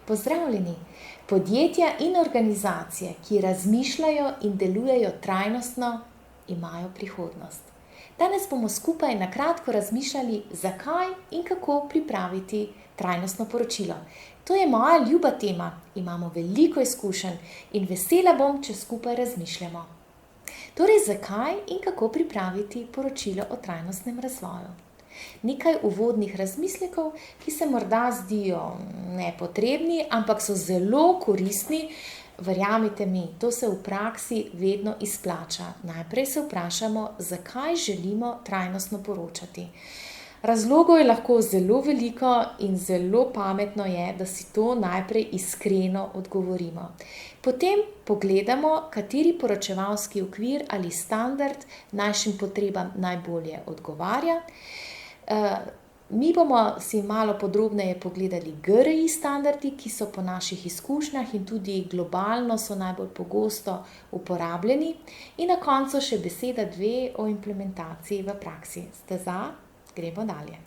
Pozdravljeni! Podjetja in organizacije, ki razmišljajo in delujejo trajnostno, imajo prihodnost. Danes bomo skupaj na kratko razmišljali, zakaj in kako pripraviti trajnostno poročilo. To je moja ljuba tema, imamo veliko izkušenj in vesela bom, če skupaj razmišljamo. Torej, zakaj in kako pripraviti poročilo o trajnostnem razvoju? Nekaj uvodnih razmislekov, ki se morda zdijo nepotrebni, ampak so zelo koristni. Verjamite mi, to se v praksi vedno izplača. Najprej se vprašamo, zakaj želimo trajnostno poročati. Razlogov je lahko zelo veliko in zelo pametno je, da si to najprej iskreno odgovorimo. Potem pogledamo, kateri poročevalski okvir ali standard našim potrebam najbolje odgovarja. Mi bomo si malo podrobneje pogledali GRI standardi, ki so po naših izkušnjah in tudi globalno so najbolj pogosto uporabljeni. In na koncu še beseda dve o implementaciji v praksi. Ste za? Gremo dalje.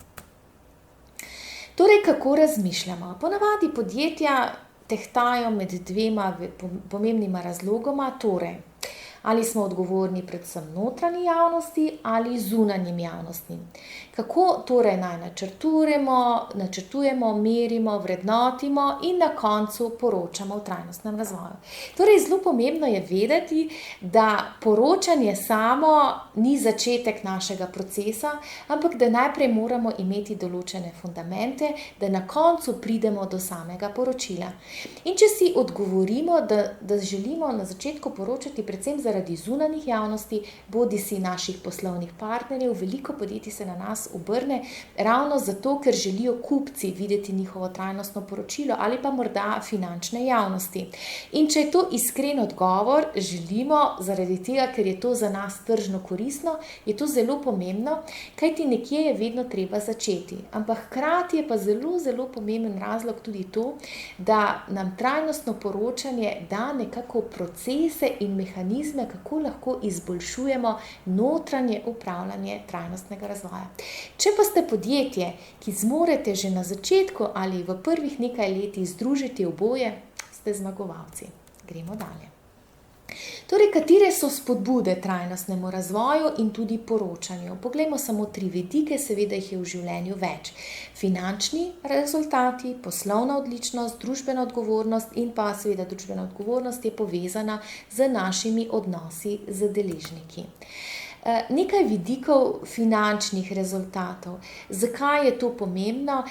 Torej, kako razmišljamo? Ponavadi podjetja tehtajo med dvema pomembnima razlogoma, torej ali smo odgovorni predvsem notranji javnosti ali zunanjim javnostim. Kako torej naj načrtujemo, merimo, vrednotimo in na koncu poročamo o trajnostnem razvoju. Torej, zelo pomembno je vedeti, da poročanje samo ni začetek našega procesa, ampak da najprej moramo imeti določene fundamente, da na koncu pridemo do samega poročila. In če si odgovorimo, da želimo na začetku poročati predvsem zaradi zunanjih javnosti, bodisi naših poslovnih partnerjev, veliko podjetij se na nas obrne ravno zato, ker želijo kupci videti njihovo trajnostno poročilo ali pa morda finančne javnosti. In če je to iskren odgovor, želimo zaradi tega, ker je to za nas tržno koristno, je to zelo pomembno, kajti nekje je vedno treba začeti. Ampak hkrati je pa zelo, zelo pomemben razlog tudi to, da nam trajnostno poročanje da nekako procese in mehanizme, kako lahko izboljšujemo notranje upravljanje trajnostnega razvoja. Če pa ste podjetje, ki zmorete že na začetku ali v prvih nekaj letih združiti oboje, ste zmagovalci. Gremo dalje. Torej, katere so spodbude trajnostnemu razvoju in tudi poročanju? Poglejmo samo 3 vidike, seveda jih je v življenju več. Finančni rezultati, poslovna odličnost, družbena odgovornost in pa seveda družbena odgovornost je povezana z našimi odnosi z deležniki. Nekaj vidikov finančnih rezultatov. Zakaj je to pomembno?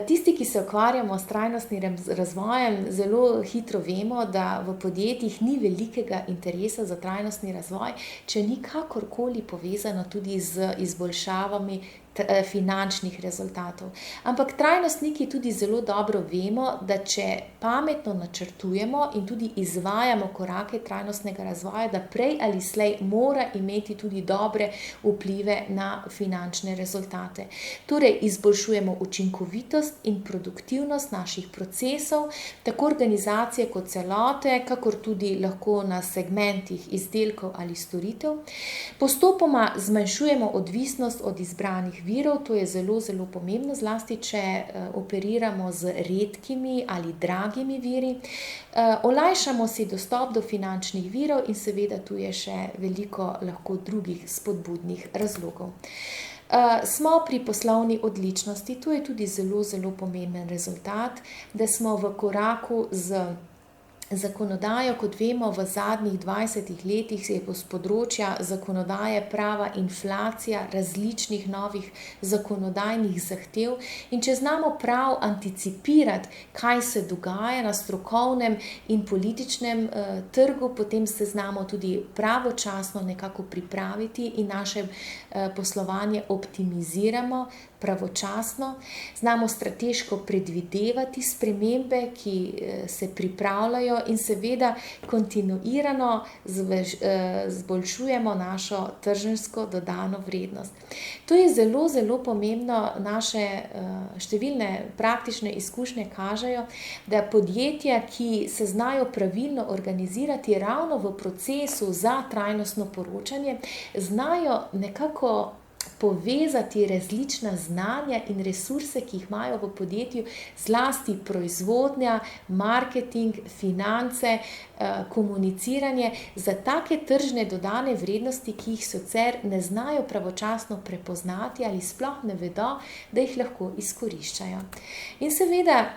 Tisti, ki se ukvarjamo s trajnostnim razvojem, zelo hitro vemo, da v podjetjih ni velikega interesa za trajnostni razvoj, če ni kakorkoli povezano tudi z izboljšavami finančnih rezultatov. Ampak trajnostniki tudi zelo dobro vemo, da če pametno načrtujemo in tudi izvajamo korake trajnostnega razvoja, da prej ali slej mora imeti tudi dobre vplive na finančne rezultate. Torej, izboljšujemo učinkovitost in produktivnost naših procesov, tako organizacije kot celote, kakor tudi lahko na segmentih izdelkov ali storitev. Postopoma zmanjšujemo odvisnost od izbranih virov, to je zelo, zelo pomembno, zlasti če operiramo z redkimi ali dragimi viri. Olajšamo si dostop do finančnih virov in seveda tu je še veliko lahko drugih spodbudnih razlogov. Smo pri poslovni odličnosti, to je tudi zelo, zelo pomemben rezultat, da smo v koraku z zakonodajo, kot vemo, v zadnjih 20 letih je z področja zakonodaje prava inflacija različnih novih zakonodajnih zahtev in če znamo prav anticipirati, kaj se dogaja na strokovnem in političnem trgu, potem se znamo tudi pravočasno nekako pripraviti in naše poslovanje optimiziramo pravočasno, znamo strateško predvidevati spremembe, ki se pripravljajo in seveda kontinuirano izboljšujemo našo trženjsko dodano vrednost. To je zelo, zelo pomembno, naše številne praktične izkušnje kažejo, da podjetja, ki se znajo pravilno organizirati ravno v procesu za trajnostno poročanje, znajo nekako povezati različna znanja in resurse, ki jih imajo v podjetju, zlasti proizvodnja, marketing, finance, komuniciranje, za take tržne dodane vrednosti, ki jih sicer ne znajo pravočasno prepoznati ali sploh ne vedo, da jih lahko izkoriščajo. In seveda,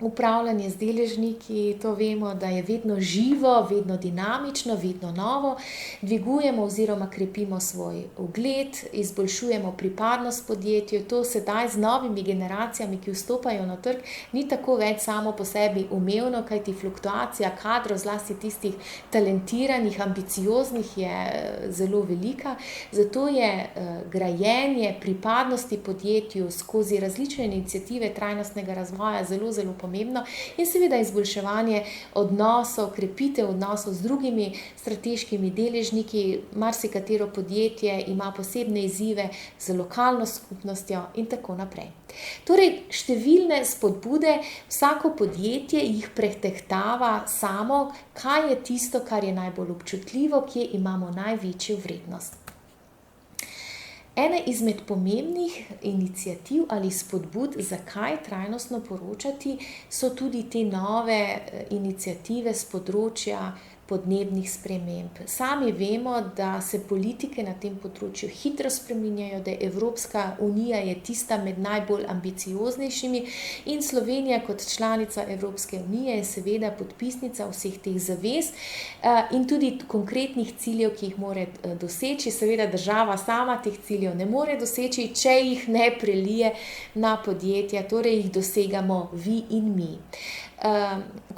upravljanje z deležniki, to vemo, da je vedno živo, vedno dinamično, vedno novo. Dvigujemo oziroma krepimo svoj ugled, izboljšujemo pripadnost podjetju. To sedaj z novimi generacijami, ki vstopajo na trg, ni tako več samo po sebi umevno, kajti fluktuacija kadrov, zlasti tistih talentiranih, ambicioznih, je zelo velika. Zato je grajenje pripadnosti podjetju skozi različne iniciative trajnostnega razvoja zelo, zelo pomembno. In seveda izboljševanje odnosov, krepitev odnosov z drugimi strateškimi deležniki. Marsikatero podjetje ima posebne izzive z lokalno skupnostjo in tako naprej. Torej, številne spodbude, vsako podjetje jih pretehtava samo, kaj je tisto, kar je najbolj občutljivo, kje imamo največjo vrednost. Ena izmed pomembnih iniciativ ali spodbud, zakaj trajnostno poročati, so tudi te nove iniciative s področja podnebnih sprememb. Sami vemo, da se politike na tem področju hitro spreminjajo, da Evropska unija je tista med najbolj ambicioznejšimi in Slovenija kot članica Evropske unije je seveda podpisnica vseh teh zavez in tudi konkretnih ciljev, ki jih mora doseči. Seveda država sama teh ciljev ne more doseči, če jih ne prelije na podjetja, torej jih dosegamo vi in mi.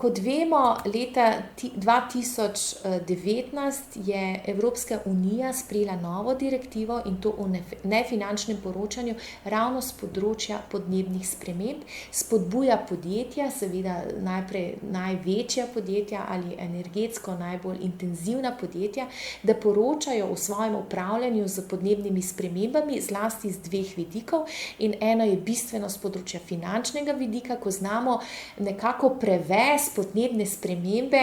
Kot vemo, leta 2019 je Evropska unija sprejela novo direktivo in to o nefinančnem poročanju ravno s področja podnebnih sprememb. Spodbuja podjetja, seveda najprej največja podjetja ali energetsko najbolj intenzivna podjetja, da poročajo o svojem upravljanju z podnebnimi spremembami, zlasti z dveh vidikov. In eno je bistveno s področja finančnega vidika, ko znamo nekako prevez podnebne spremembe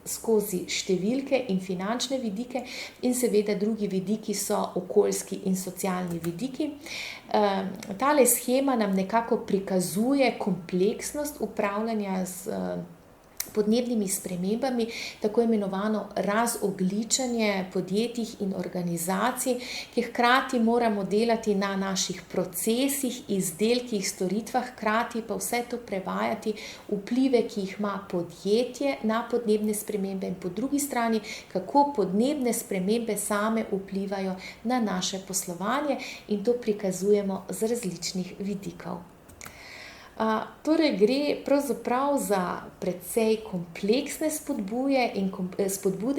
skozi številke in finančne vidike, in seveda drugi vidiki so okoljski in socialni vidiki. Tale shema nam nekako prikazuje kompleksnost upravljanja z podnebnimi spremembami, tako imenovano razogljičenje podjetij in organizacij, ki hkrati moramo delati na naših procesih, izdelkih, storitvah, hkrati pa vse to prevajati vplive, ki jih ima podjetje na podnebne spremembe in po drugi strani, kako podnebne spremembe same vplivajo na naše poslovanje in to prikazujemo z različnih vidikov. Torej gre pravzaprav za precej kompleksne spodbude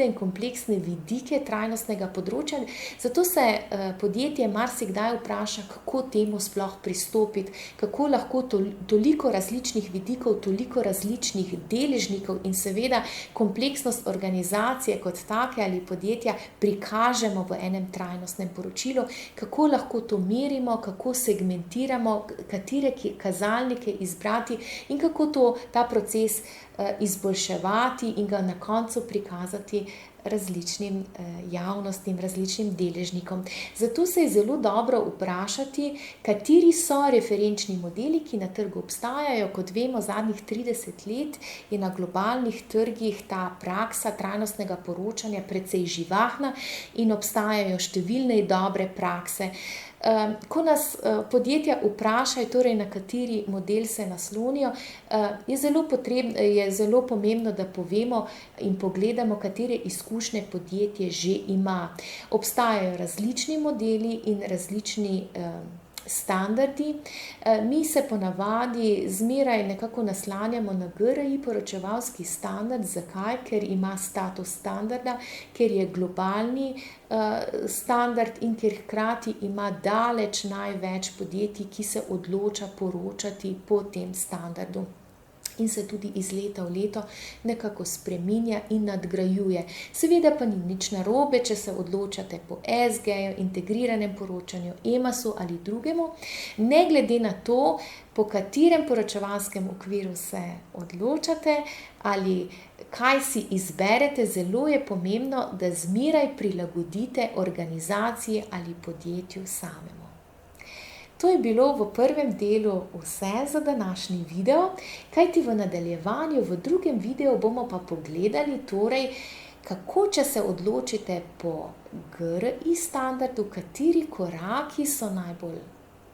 in kompleksne vidike trajnostnega področja, zato se podjetje marsikdaj vpraša, kako temu sploh pristopiti, kako lahko toliko različnih vidikov, toliko različnih deležnikov in seveda kompleksnost organizacije kot take ali podjetja prikažemo v enem trajnostnem poročilu, kako lahko to merimo, kako segmentiramo, katere kazalnike izbrati in kako ta proces izboljševati in ga na koncu prikazati različnim javnostim, različnim deležnikom. Zato se je zelo dobro vprašati, kateri so referenčni modeli, ki na trgu obstajajo. Kot vemo, zadnjih 30 let je na globalnih trgih ta praksa trajnostnega poročanja precej živahna in obstajajo številne dobre prakse. Ko nas podjetja vprašajo, torej na kateri model se naslonijo, je zelo pomembno, da povemo in pogledamo, katere izkušnje podjetje že ima. Obstajajo različni modeli in različni standardi. Mi se ponavadi zmeraj nekako naslanjamo na GRI poročevalski standard. Zakaj? Ker ima status standarda, ker je globalni standard in ker hkrati ima daleč največ podjetij, ki se odloča poročati po tem standardu. in se tudi iz leta v leto nekako spreminja in nadgrajuje. Seveda pa ni nič narobe, če se odločate po ESG-ju, integriranem poročanju, EMAS-u ali drugemu, ne glede na to, po katerem poročevalskem okviru se odločate ali kaj si izberete, zelo je pomembno, da zmeraj prilagodite organizaciji ali podjetju samemu. To je bilo v prvem delu vse za današnji video, kajti v nadaljevanju, v drugem videu bomo pa pogledali, torej, kako, če se odločite po GRI standardu, kateri koraki so najbolj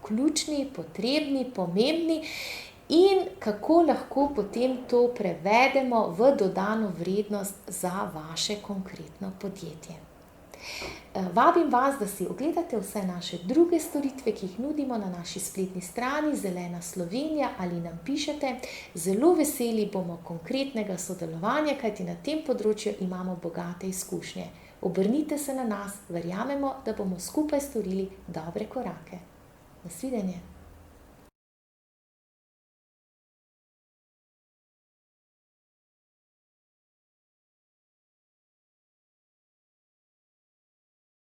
ključni, potrebni, pomembni in kako lahko potem to prevedemo v dodano vrednost za vaše konkretno podjetje. Vabim vas, da si ogledate vse naše druge storitve, ki jih nudimo na naši spletni strani Zelena Slovenija ali nam pišete. Zelo veseli bomo konkretnega sodelovanja, kajti na tem področju imamo bogate izkušnje. Obrnite se na nas, verjamemo, da bomo skupaj storili dobre korake. Nasvidenje!